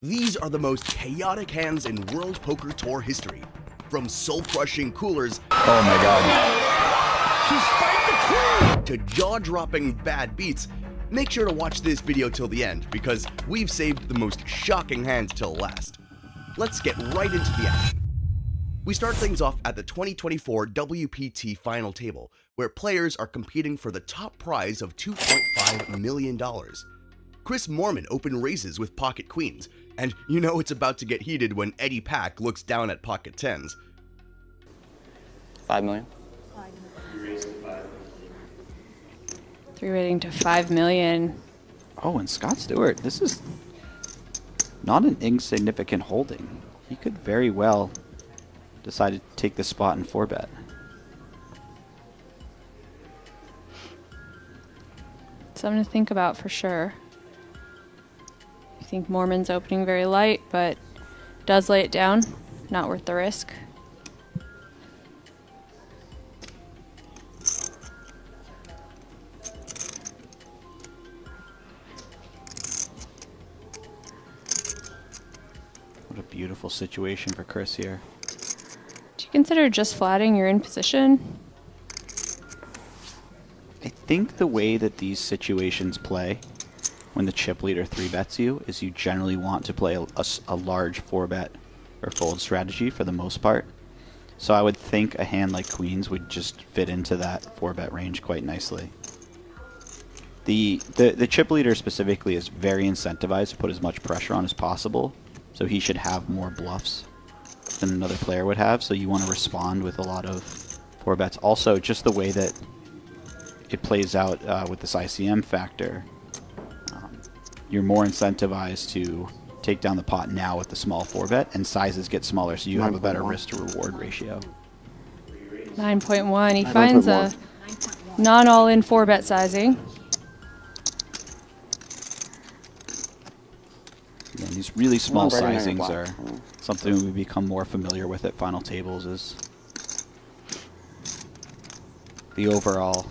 These are the most chaotic hands in World Poker Tour history. From soul-crushing coolers oh my god, to jaw-dropping bad beats, make sure to watch this video till the end because we've saved the most shocking hands till last. Let's get right into the action. We start things off at the 2024 WPT final table, where players are competing for the top prize of $2.5 million. Chris Moorman open raises with pocket queens, and you know it's about to get heated when Eddie Pack looks down at pocket tens. 5 million. 3-rating to 5 million. oh, and Scott Stewart, this is not an insignificant holding. He could very well decide to take this spot in 4-bet. Something to think about for sure. I think Moorman's opening very light, but does lay it down. Not worth the risk. What a beautiful situation for Chris here. Do you consider just flatting your in position? I think the way that these situations play when the chip leader 3-bets you is you generally want to play a large 4-bet or fold strategy for the most part. So I would think a hand like queens would just fit into that 4-bet range quite nicely. The chip leader specifically is very incentivized to put as much pressure on as possible, so he should have more bluffs than another player would have, so you want to respond with a lot of 4-bets. Also, just the way that it plays out with this ICM factor, you're more incentivized to take down the pot now with the small 4-bet, and sizes get smaller, so you have a better risk-to-reward ratio. 9.1. He finds a non-all-in 4-bet sizing. And these really small Right behind your sizings block. are something we become more familiar with at final tables. Is the overall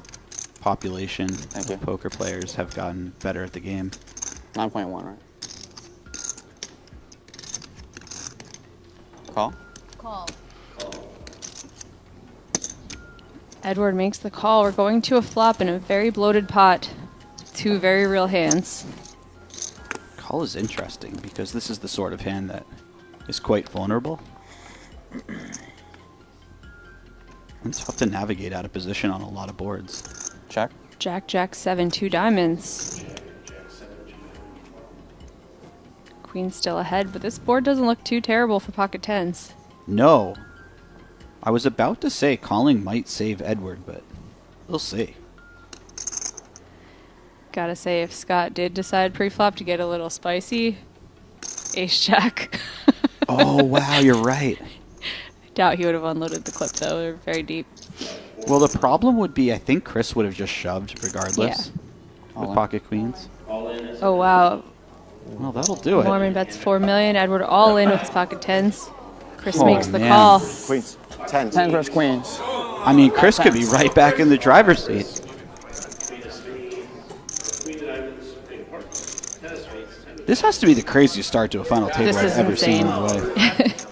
population Thank you. of poker players have gotten better at the game. 9.1, right? Call? Edward makes the call. We're going to a flop in a very bloated pot. Two very real hands. Call is interesting because this is the sort of hand that is quite vulnerable. It's tough to navigate out of position on a lot of boards. Check. Jack, Jack, 7, 2 diamonds. Queen's still ahead, but this board doesn't look too terrible for pocket tens. No. I was about to say calling might save Edward, but we'll see. Gotta say, if Scott did decide pre-flop to get a little spicy, ace-jack. Oh, wow, you're right. I doubt he would have unloaded the clip, though. They're very deep. Well, the problem would be I think Chris would have just shoved regardless All with in. pocket queens. Oh, wow. Well, that'll do it. Mormon bets 4 million. Edward all in with his pocket tens. Chris Oh, makes the man. call. Queens. 10. 10 versus queens. I mean, Chris could be right back in the driver's seat. This has to be the craziest start to a final table This I've is ever seen in insane. my life.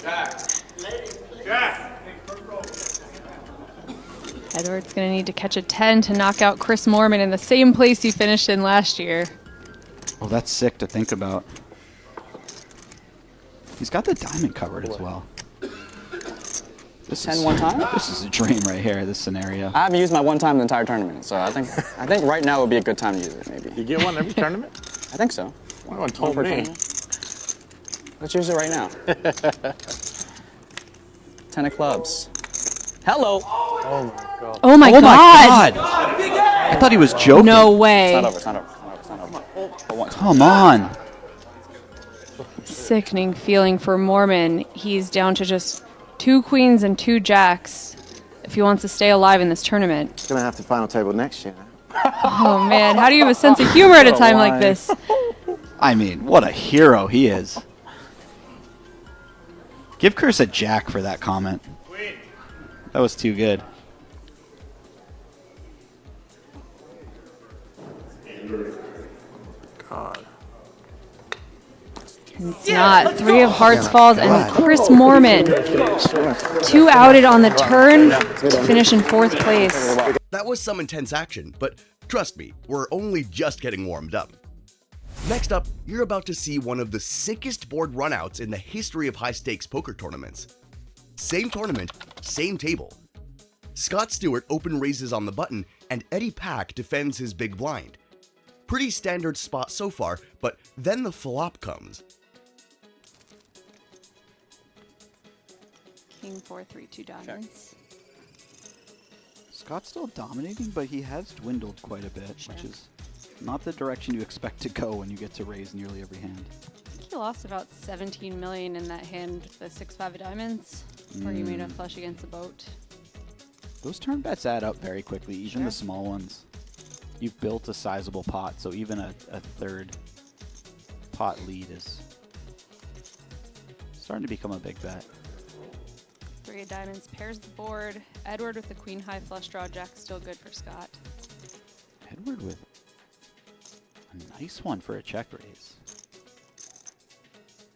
Edward's going to need to catch a 10 to knock out Chris Moorman in the same place he finished in last year. Well, that's sick to think about. He's got the diamond covered as well. This 10 is, one time? This is a dream right here, this scenario. I haven't used my one time the entire tournament, so I think right now would be a good time to use it, maybe. You get one every tournament? I think so. No one told per me. tournament. Let's use it right now. 10 of clubs. Hello. Oh my god. Oh my Oh god! my god! I thought he was joking. No It's way. not over. It's not over. It's not over. For once. Come on. Sickening feeling for Moorman. He's down to just 2 queens and 2 jacks if he wants to stay alive in this tournament. It's gonna have to final table next year. Oh man, how do you have a sense of humor at a time like this? I mean, what a hero he is. Give Chris a jack for that comment. That was too good. God. It's not. 3 of hearts falls, and Chris Moorman, 2 outed on the turn to finish in 4th place. That was some intense action, but trust me, we're only just getting warmed up. Next up, you're about to see one of the sickest board runouts in the history of high-stakes poker tournaments. Same tournament, same table. Scott Stewart open raises on the button, and Eddie Pack defends his big blind. Pretty standard spot so far, but then the flop comes. King 4, 3, 2 diamonds. Scott's still dominating, but he has dwindled quite a bit, which is not the direction you expect to go when you get to raise nearly every hand. I think he lost about 17 million in that hand, the 6-5 of diamonds, where he made a flush against the boat. Those turn bets add up very quickly, even the small ones. You've built a sizable pot, so even a third pot lead is starting to become a big bet. 3 of diamonds pairs the board. Edward with the queen high flush draw. Jack still good for Scott. Edward with a nice one for a check raise.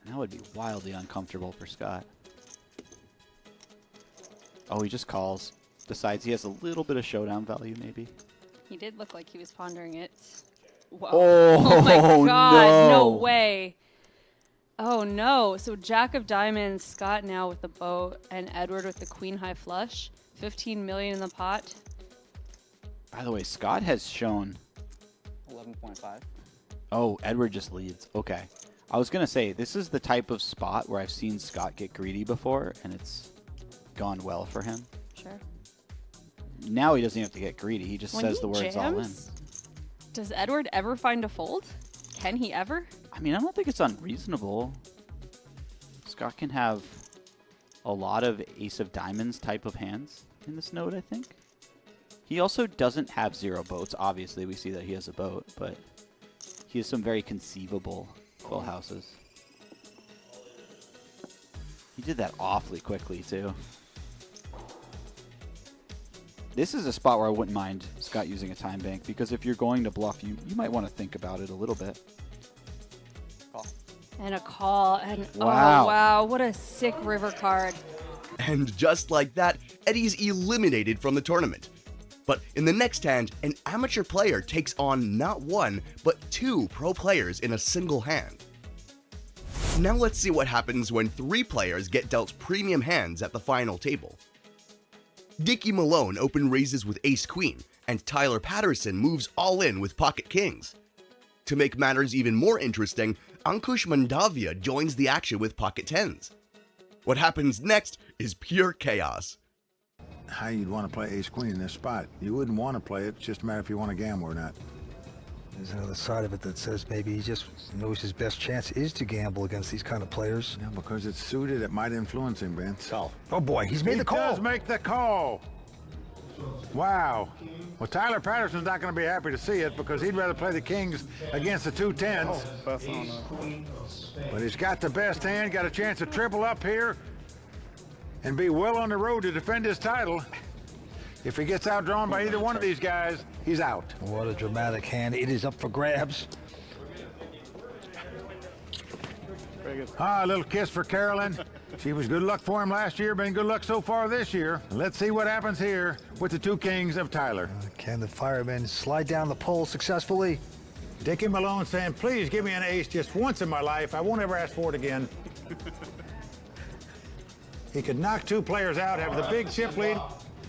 And that would be wildly uncomfortable for Scott. Oh, he just calls. Decides he has a little bit of showdown value, maybe. He did look like he was pondering it. Whoa. Oh, my God, no no. way. Oh no, so Jack of diamonds, Scott now with the boat, and Edward with the queen high flush. 15 million in the pot. By the way, Scott has shown... 11.5. Oh, Edward just leads. Okay. I was going to say, this is the type of spot where I've seen Scott get greedy before, and it's gone well for him. Sure. Now he doesn't have to get greedy. He just When says he the words all in. jams, does Edward ever find a fold? Can he ever? I mean, I don't think it's unreasonable. Scott can have a lot of ace of diamonds type of hands in this node, I think. He also doesn't have 0 boats. Obviously, we see that he has a boat, but he has some very conceivable full houses. He did that awfully quickly, too. This is a spot where I wouldn't mind Scott using a time bank, because if you're going to bluff, you might want to think about it a little bit. And a call, and Wow. oh wow, what a sick river card. And just like that, Eddie's eliminated from the tournament. But in the next hand, an amateur player takes on not 1, but 2 pro players in a single hand. Now let's see what happens when 3 players get dealt premium hands at the final table. Dickie Malone open raises with ace-queen, and Tyler Patterson moves all in with pocket kings. To make matters even more interesting, Ankush Mandavia joins the action with pocket tens. What happens next is pure chaos. How you'd want to play ace-queen in this spot. You wouldn't want to play it, it's just a matter if you want to gamble or not. There's another side of it that says maybe he just knows his best chance is to gamble against these kind of players. Yeah, because it's suited, it might influence him, Vince. Oh boy, he's made the call. He does make the call. Wow. Well, Tyler Patterson's not going to be happy to see it because he'd rather play the kings against the 2 tens. But he's got the best hand, got a chance to triple up here and be well on the road to defend his title. If he gets outdrawn by either one of these guys, he's out. What a dramatic hand. It is up for grabs. Ah, a little kiss for Carolyn. She was good luck for him last year, been good luck so far this year. Let's see what happens here with the 2 kings of Tyler. Can the fireman slide down the pole successfully? Dickie Malone saying, please give me an ace just once in my life. I won't ever ask for it again. He could knock 2 players out, have the big chip lead,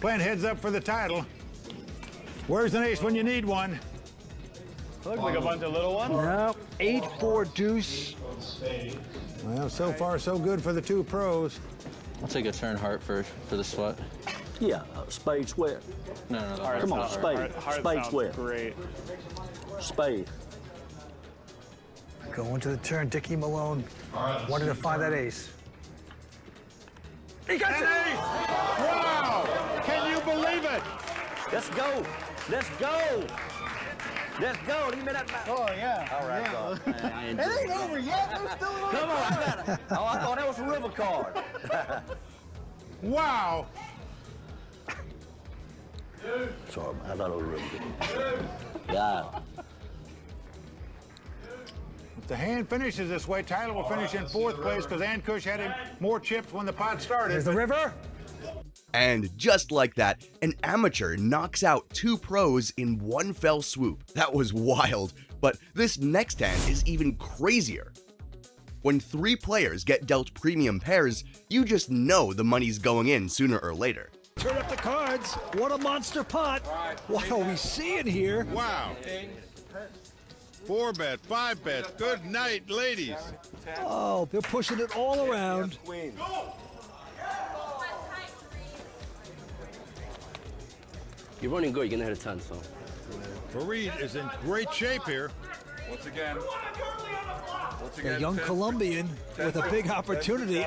playing heads up for the title. Where's an ace when you need one? Looks like a bunch of little ones. No, 8-4 deuce. Well, so far so good for the 2 pros. I'll take a turn heart for the sweat. Yeah, spades where? No. Come on, spade. Spades where? Great. Spade. Going to the turn, Dickie Malone wanted to find that ace. He got an ace! Wow! Can you believe it? Let's go. Let's go. Let's go. Give me that back. Oh yeah. All right, God. Man, I It ain't over yet. There's still a Come on, I got it. Oh, I thought that was a river card. Wow! Sorry, man. I thought it was a river card. Yeah. the hand finishes this way, Tyler will finish in 4th place because Ankush had him more chips when the pot started. There's the river. And just like that, an amateur knocks out 2 pros in one fell swoop. That was wild, but this next hand is even crazier. When 3 players get dealt premium pairs, you just know the money's going in sooner or later. Turn up the cards. What a monster pot. What are we seeing here? Wow. 4 bet, 5 bets. Good night, ladies. Oh, they're pushing it all around. You're running good. You're gonna hit a 10, so. Fareed is in great shape here. Once again. A young Colombian with a big opportunity.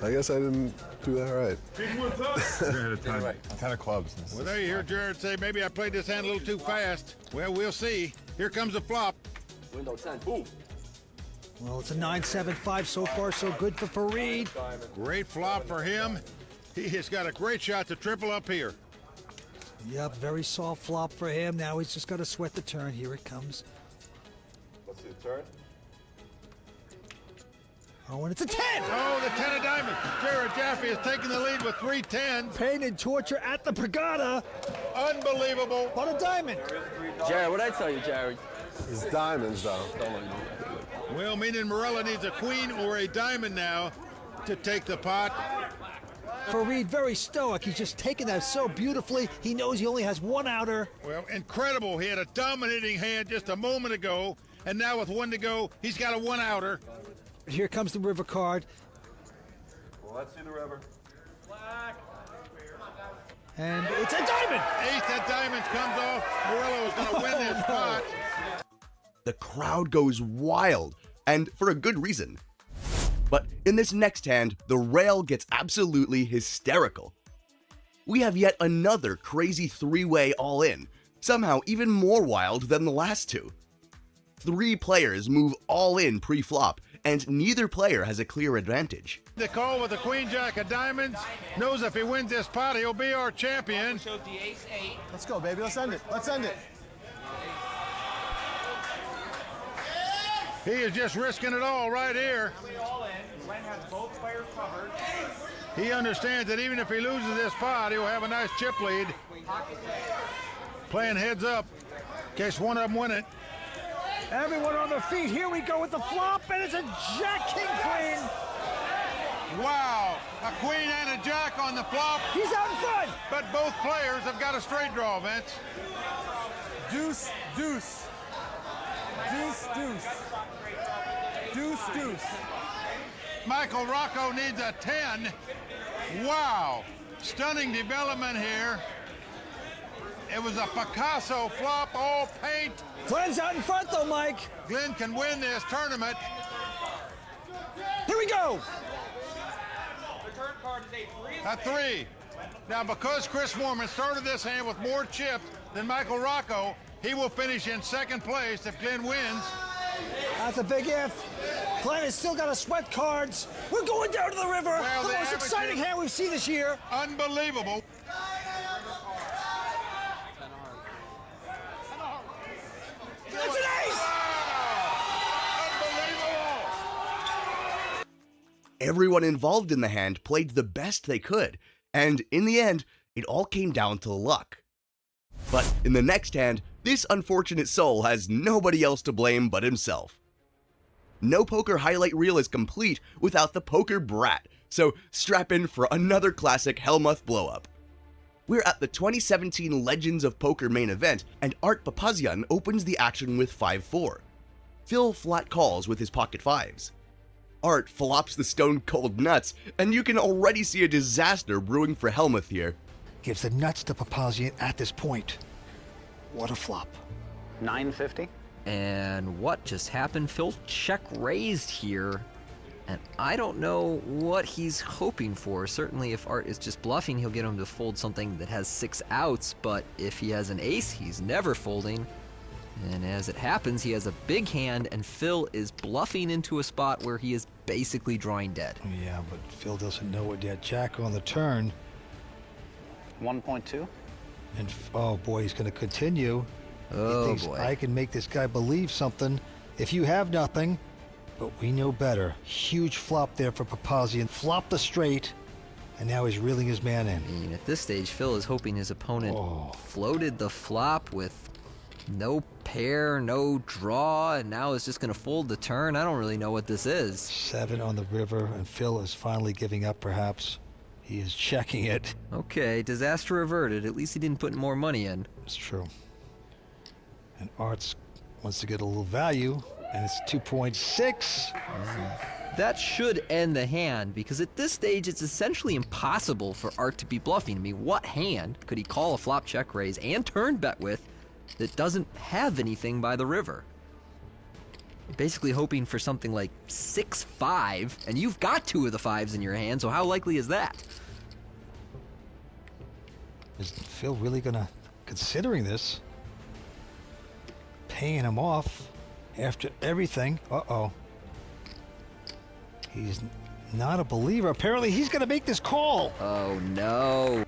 I guess I didn't do that right. You're gonna hit a 10 of clubs. Well, there you hear Jared say, maybe I played this hand a little too fast. Well, we'll see. Here comes the flop. Window 10. Boom. Well, it's a 9-7-5 so far, so good for Fareed. Great flop for him. He has got a great shot to triple up here. Yep, very soft flop for him. Now he's just got to sweat the turn. Here it comes. Let's see the turn. Oh, and it's a 10! Oh, the 10 of diamonds. Jared Jaffe is taking the lead with 3 10s. Pain and torture at the Pagata. Unbelievable. What a diamond. Jared, what'd I tell you, Jared? It's diamonds, though. Well, meaning Morella needs a queen or a diamond now to take the pot. Fareed very stoic. He's just taking that so beautifully. He knows he only has 1 outer. Well, incredible. He had a dominating hand just a moment ago, and now with 1 to go, he's got a 1 outer. Here comes the river card. Well, let's see the river. And it's a diamond! Ace of diamonds comes off. Morello is going to win this pot. The crowd goes wild, and for a good reason. But in this next hand, the rail gets absolutely hysterical. We have yet another crazy 3-way all-in, somehow even more wild than the last 2. 3 players move all in pre-flop, and neither player has a clear advantage. The call with the queen jack of diamonds, knows if he wins this pot, he'll be our champion. Let's go, baby. Let's end it. Let's end it. He is just risking it all right here. He understands that even if he loses this pot, he'll have a nice chip lead. Playing heads up in case one of them win it. Everyone on their feet. Here we go with the flop, and it's a Jack King Queen. Wow, a queen and a jack on the flop. He's out in front. But both players have got a straight draw, Vince. Deuce, deuce. Deuce, deuce. Deuce, deuce. Michael Rocco needs a 10. Wow, stunning development here. It was a Picasso flop, all paint. Glenn's out in front though, Mike. Glenn can win this tournament. Here we go. A 3. Now, because Chris Moorman started this hand with more chips than Michael Rocco, he will finish in 2nd place if Glenn wins. That's a big if. Glenn has still got to sweat cards. We're going down to the river. Well, the the most exciting hand we've seen this year. Unbelievable. It's an ace! Unbelievable. Everyone involved in the hand played the best they could, and in the end, it all came down to luck. But in the next hand, this unfortunate soul has nobody else to blame but himself. No poker highlight reel is complete without the poker brat, so strap in for another classic Hellmuth blowup. We're at the 2017 Legends of Poker main event, and Art Papazian opens the action with 5-4. Phil flat calls with his pocket 5s. Art flops the stone cold nuts, and you can already see a disaster brewing for Hellmuth here. Gives the nuts to Papazian at this point. What a flop. 950. And what just happened? Phil check raised here, and I don't know what he's hoping for. Certainly if Art is just bluffing, he'll get him to fold something that has 6 outs, but if he has an ace, he's never folding. And as it happens, he has a big hand, and Phil is bluffing into a spot where he is basically drawing dead. Yeah, but Phil doesn't know it yet. Jack on the turn. 1.2. And, oh boy, he's going to continue. Oh, he thinks boy. I can make this guy believe something if you have nothing. But we know better. Huge flop there for Papazian. Flopped the straight, and now he's reeling his man in. I mean, at this stage, Phil is hoping his opponent floated the flop with no pair, no draw, and now is just going to fold the turn. I don't really know what this is. 7 on the river, and Phil is finally giving up, perhaps. He is checking it. Okay, disaster averted. At least he didn't put more money in. It's true. And Arts wants to get a little value, and it's 2.6. That should end the hand, because at this stage, it's essentially impossible for Art to be bluffing. I mean, what hand could he call a flop check raise and turn bet with that doesn't have anything by the river? Basically hoping for something like 6-5, and you've got 2 of the 5s in your hand, so how likely is that? Is Phil really gonna, considering this, paying him off after everything? Uh-oh. He's not a believer. Apparently he's gonna make this call. Oh no.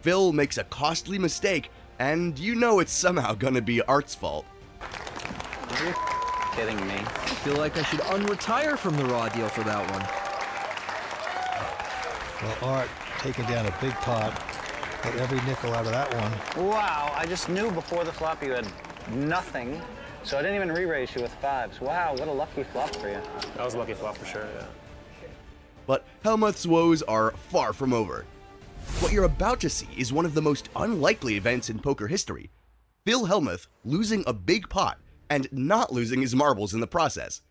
Phil makes a costly mistake, and you know it's somehow gonna be Art's fault. Are you kidding me? I feel like I should unretire from the raw deal for that one. Well, Art taking down a big pot. Got every nickel out of that one. Wow, I just knew before the flop you had nothing, so I didn't even re-raise you with 5s. Wow, what a lucky flop for you. That was a lucky flop for sure, yeah. But Hellmuth's woes are far from over. What you're about to see is one of the most unlikely events in poker history. Phil Hellmuth losing a big pot and not losing his marbles in the process.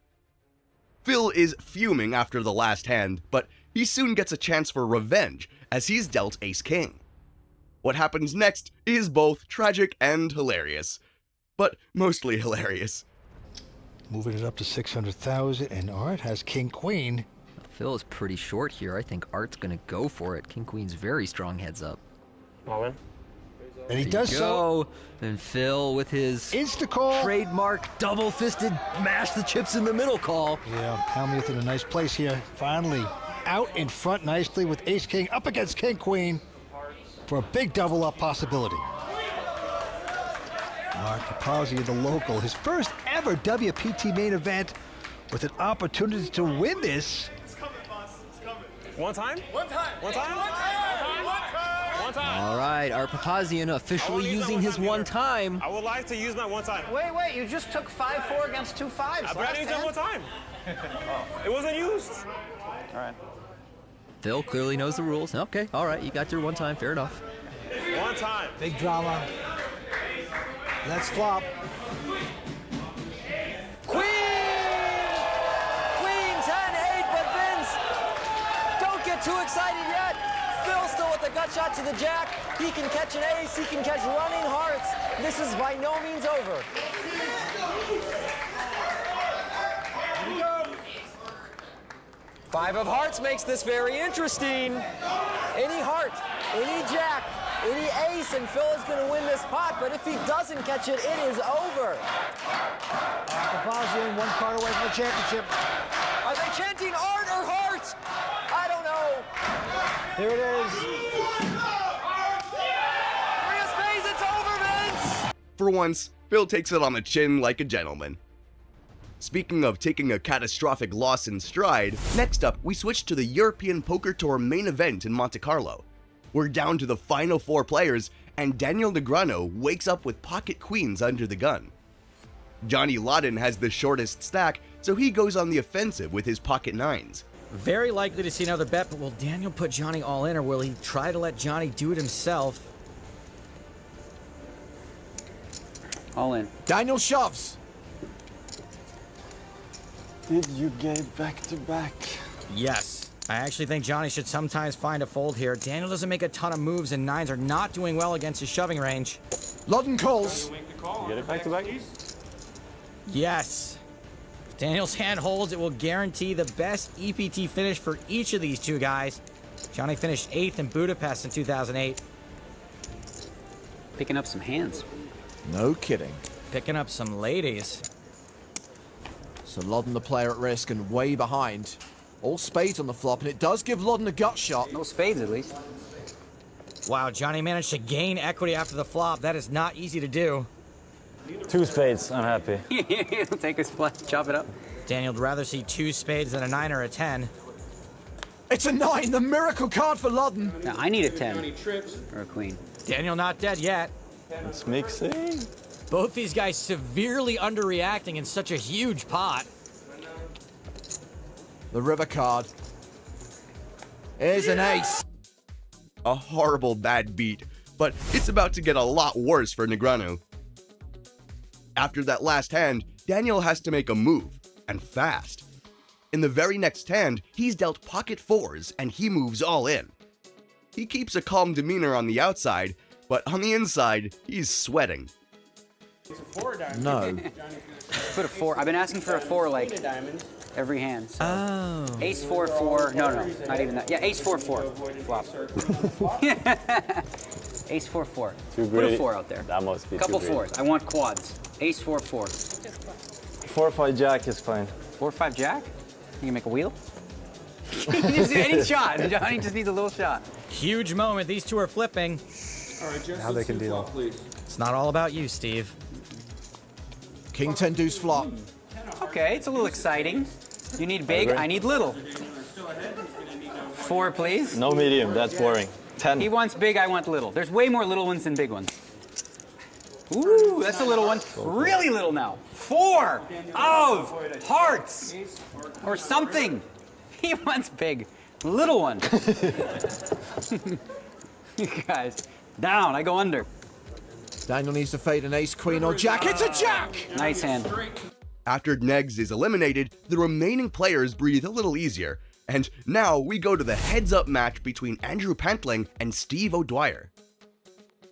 Phil is fuming after the last hand, but he soon gets a chance for revenge as he's dealt ace-king. What happens next is both tragic and hilarious, but mostly hilarious. Moving it up to 600,000, and Art has king-queen. Phil is pretty short here. I think Art's gonna go for it. King-queen's very strong heads up. All in. And he does so. And Phil with his insta-call. Trademark double-fisted mash the chips in the middle call. Yeah, Hellmuth in a nice place here. Finally out in front nicely with ace-king up against king-queen for a big double-up possibility. Art Papazian, the local, his first ever WPT main event with an opportunity to win this. It's coming, boss. It's coming. One time? One time. One time? One time. One time. One time. All right, Art Papazian officially using his one time. I would like to use my one time. Wait, you just took 5-4 against 2 5s. I barely used it one time. It wasn't used. All right. Phil clearly knows the rules. Okay, all right, you got your one time, fair enough. One time. Big drama. Let's flop. Queen! Queen, 10-8, but Vince, don't get too excited yet. Phil still with a gut shot to the jack. He can catch an ace, he can catch running hearts. This is by no means over. Five of hearts makes this very interesting. Any heart, any jack, any ace, and Phil is going to win this pot, but if he doesn't catch it, it is over. Papazian, one card away from the championship. Are they chanting Art or Heart? I don't know. Here it is. Three of spades, it's over, Vince! For once, Phil takes it on the chin like a gentleman. Speaking of taking a catastrophic loss in stride, next up we switch to the European Poker Tour main event in Monte Carlo. We're down to the final 4 players, and Daniel Negreanu wakes up with pocket queens under the gun. Johnny Loudon has the shortest stack, so he goes on the offensive with his pocket 9s. Very likely to see another bet, but will Daniel put Johnny all in, or will he try to let Johnny do it himself? All in. Daniel shoves. Did you get back-to-back? Yes. I actually think Johnny should sometimes find a fold here. Daniel doesn't make a ton of moves, and 9s are not doing well against his shoving range. Loudon calls. Get it back-to-back? Yes. If Daniel's hand holds, it will guarantee the best EPT finish for each of these two guys. Johnny finished 8th in Budapest in 2008. Picking up some hands. No kidding. Picking up some ladies. So Loudon the player at risk and way behind. All spades on the flop, and it does give Loudon a gut shot. No spades, at least. Wow, Johnny managed to gain equity after the flop. That is not easy to do. 2 spades, I'm happy. He'll take his flush, chop it up. Daniel would rather see 2 spades than a 9 or a 10. It's a 9, the miracle card for Ludden. Now, I need a 10 or a queen. Daniel not dead yet. It's mixing. Both these guys severely underreacting in such a huge pot. The river card is an ace. A horrible bad beat, but it's about to get a lot worse for Negreanu. After that last hand, Daniel has to make a move, and fast. In the very next hand, he's dealt pocket 4s and he moves all in. He keeps a calm demeanor on the outside, but on the inside, he's sweating. No. Put a 4. I've been asking for a 4 like every hand. So. Oh. Ace 4 4. No, not even that. Yeah, Ace 4 4. Flop. Ace 4 4. Put a 4 out there. That must be Couple too 4s. I want quads. Ace 4 4. 4 5 jack is fine. 4 5 jack. You can make a wheel. You can just do any shot. Johnny just needs a little shot. Huge moment. These two are flipping. All right, how they can deal. It's not all about you, Steve. King 10 deuce flop. Okay, it's a little exciting. You need big, I need little. 4, please. No medium, that's boring. 10. He wants big, I want little. There's way more little ones than big ones. Ooh, that's a little one. Really little now. 4 of hearts. Or something. He wants big. Little one. You guys, down, I go under. Daniel needs to fade an ace, queen, or jack. It's a jack! Nice hand. After Negs is eliminated, the remaining players breathe a little easier, and now we go to the heads-up match between Andrew Pantling and Steve O'Dwyer.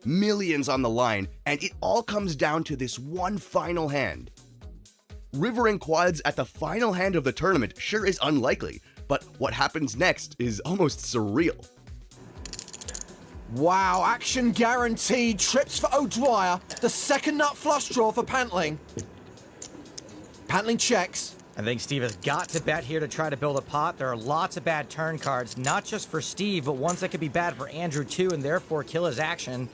Millions on the line, and it all comes down to this one final hand. Rivering quads at the final hand of the tournament sure is unlikely, but what happens next is almost surreal. Wow, action guaranteed. Trips for O'Dwyer. The second nut flush draw for Pantling. Pantling checks. I think Steve has got to bet here to try to build a pot. There are lots of bad turn cards, not just for Steve, but ones that could be bad for Andrew too, and therefore kill his action.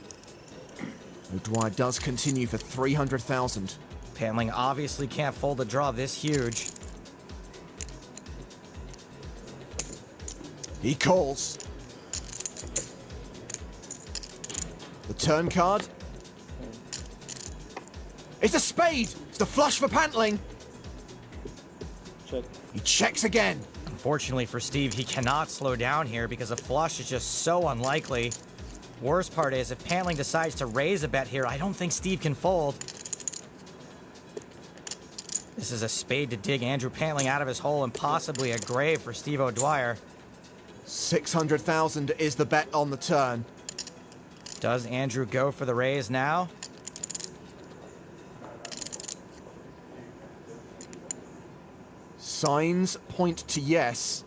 O'Dwyer does continue for 300,000. Pantling obviously can't fold a draw this huge. He calls. The turn card. It's a spade! It's the flush for Pantling. Check. He checks again. Unfortunately for Steve, he cannot slow down here because a flush is just so unlikely. Worst part is, if Pantling decides to raise a bet here, I don't think Steve can fold. This is a spade to dig Andrew Pantling out of his hole and possibly a grave for Steve O'Dwyer. 600,000 is the bet on the turn. Does Andrew go for the raise now? Signs point to yes.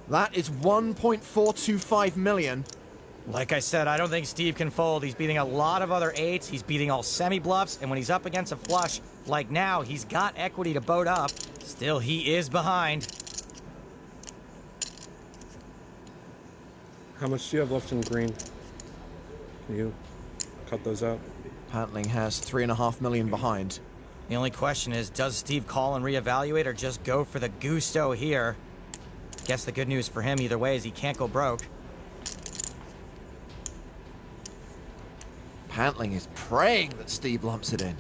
That is 1.425 million. Like I said, I don't think Steve can fold. He's beating a lot of other 8s. He's beating all semi-bluffs, and when he's up against a flush, like now, he's got equity to boat up. Still, he is behind. How much do you have left in green? Can you cut those out? Pantling has 3.5 million behind. The only question is, does Steve call and reevaluate or just go for the gusto here? Guess the good news for him either way is he can't go broke. Pantling is praying that Steve lumps it in.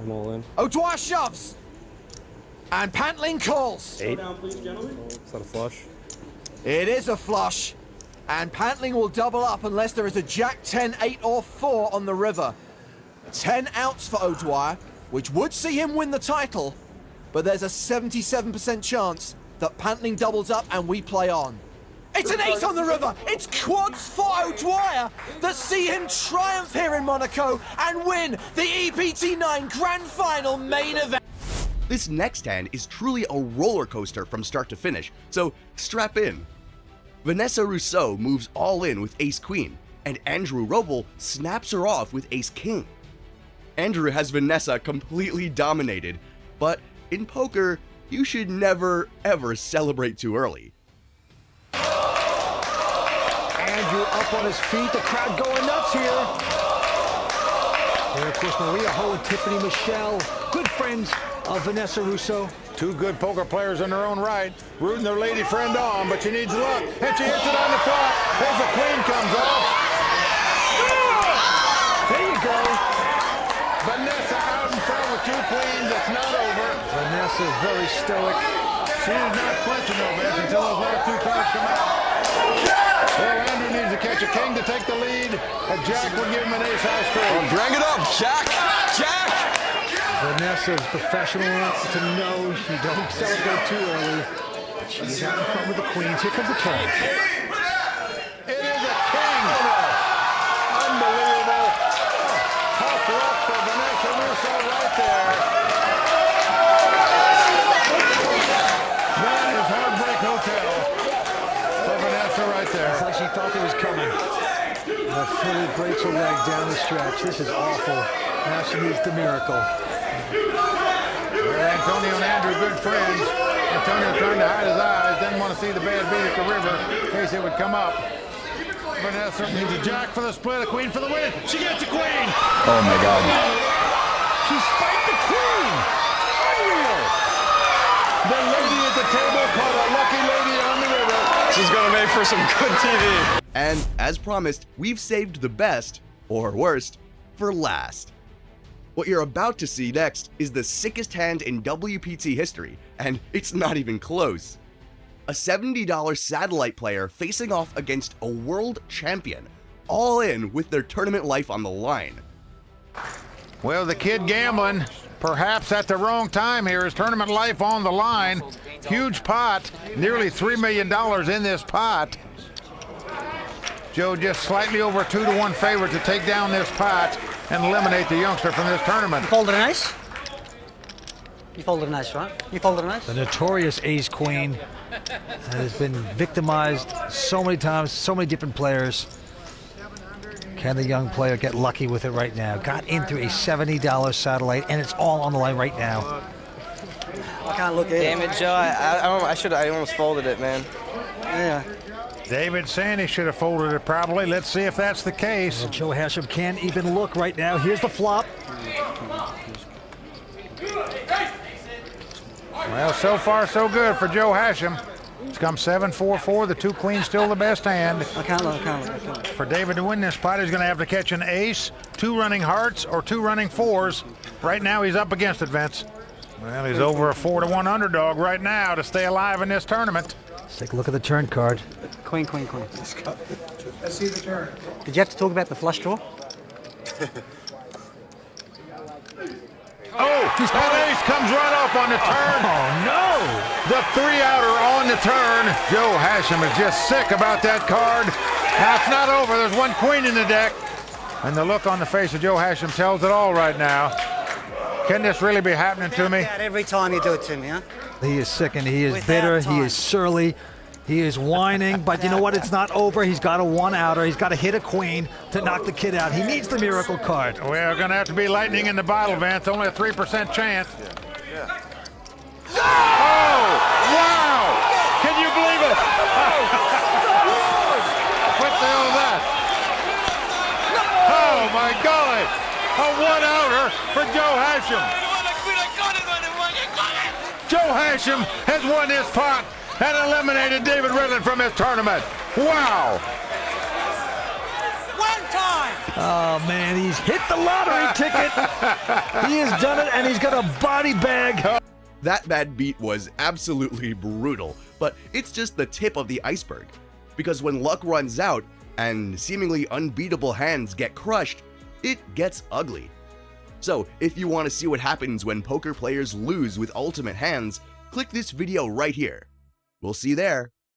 I'm all in. O'Dwyer shoves! And Pantling calls. 8. Please, gentlemen. Is that a flush? It is a flush. And Pantling will double up unless there is a jack, 10, 8, or 4 on the river. 10 outs for O'Dwyer, which would see him win the title, but there's a 77% chance that Pantling doubles up and we play on. It's an 8 on the river! It's quads for O'Dwyer that see him triumph here in Monaco and win the EPT 9 Grand Final main event. This next hand is truly a roller coaster from start to finish, so strap in. Vanessa Rousseau moves all in with ace-queen, and Andrew Roble snaps her off with ace-king. Andrew has Vanessa completely dominated, but in poker, you should never, ever celebrate too early. Andrew up on his feet. The crowd going nuts here. And of course, Maria Ho and Tiffany Michelle, good friends of Vanessa Russo. Two good poker players in their own right, rooting their lady friend on, but she needs luck. And she hits it on the flop as the queen comes off. There you go. Vanessa out in front with two queens. It's not over. Vanessa is very stoic. She is not flinching though, Vince, until those last two cards come out. Well, Andrew needs to catch a king to take the lead. A jack would give him an ace-high straight. Drag it up, Jack! Jack! Vanessa's professional enough to know she don't celebrate too early. She's out in front with the queens. Here comes the turn. It is a king! Unbelievable. Tough luck for Vanessa Russo right there. That is Heartbreak Hotel for Vanessa right there. It's like she thought it was coming. The filly breaks her leg down the stretch. This is awful. Now she needs the miracle. Well, Antonio and Andrew, good friends. Antonio trying to hide his eyes, didn't want to see the bad beat at the river in case it would come up. Vanessa needs a jack for the split, a queen for the win. She gets a queen! Oh my God. She spiked the queen! Unreal! The lady at the table called a lucky lady on the river. This is gonna make for some good TV. And as promised, we've saved the best, or worst, for last. What you're about to see next is the sickest hand in WPT history, and it's not even close. A $70 satellite player facing off against a world champion, all in with their tournament life on the line. Well, the kid gambling, perhaps at the wrong time here. His tournament life on the line. Huge pot, nearly $3 million in this pot. Joe just slightly over 2-1 favorite to take down this pot and eliminate the youngster from this tournament. You folded an ace? You folded an ace, right? You folded an ace? The notorious ace queen that has been victimized so many times, so many different players. Can the young player get lucky with it right now? Got in through a $70 satellite, and it's all on the line right now. I can't look at it. Damn it, Joe. I almost folded it, man. Yeah. David saying he should have folded it probably. Let's see if that's the case. Well, Joe Hashem can't even look right now. Here's the flop. Well, so far so good for Joe Hashem. It's come 7-4-4. The two queens still the best hand. I can't look. For David to win this pot, he's going to have to catch an ace, two running hearts, or two running fours. Right now, he's up against it, Vince. Well, he's over a 4-1 underdog right now to stay alive in this tournament. Let's take a look at the turn card. Queen, queen, queen. Let's see the turn. Did you have to talk about the flush draw? Oh, that ace comes right off on the turn. Oh, no. The three-outer on the turn. Joe Hashem is just sick about that card. Now, it's not over. There's one queen in the deck. And the look on the face of Joe Hashem tells it all right now. Can this really be happening to me? Every time you do it to me, huh? He is sick and he is bitter. He is surly. He is whining, but you know what? It's not over. He's got a one-outer. He's got to hit a queen to knock the kid out. He needs the miracle card. We're going to have to be lightning in the bottle, Vance. Only a 3% chance. Oh, wow! Can you believe it? What the hell is that? Oh, my golly! A one-outer for Joe Hashem. Joe Hashem has won this pot and eliminated David Ridley from his tournament. Wow! One time! Oh, man, he's hit the lottery ticket. He has done it, and he's got a body bag. That bad beat was absolutely brutal, but it's just the tip of the iceberg. Because when luck runs out and seemingly unbeatable hands get crushed, it gets ugly. So, if you want to see what happens when poker players lose with ultimate hands, click this video right here. We'll see you there.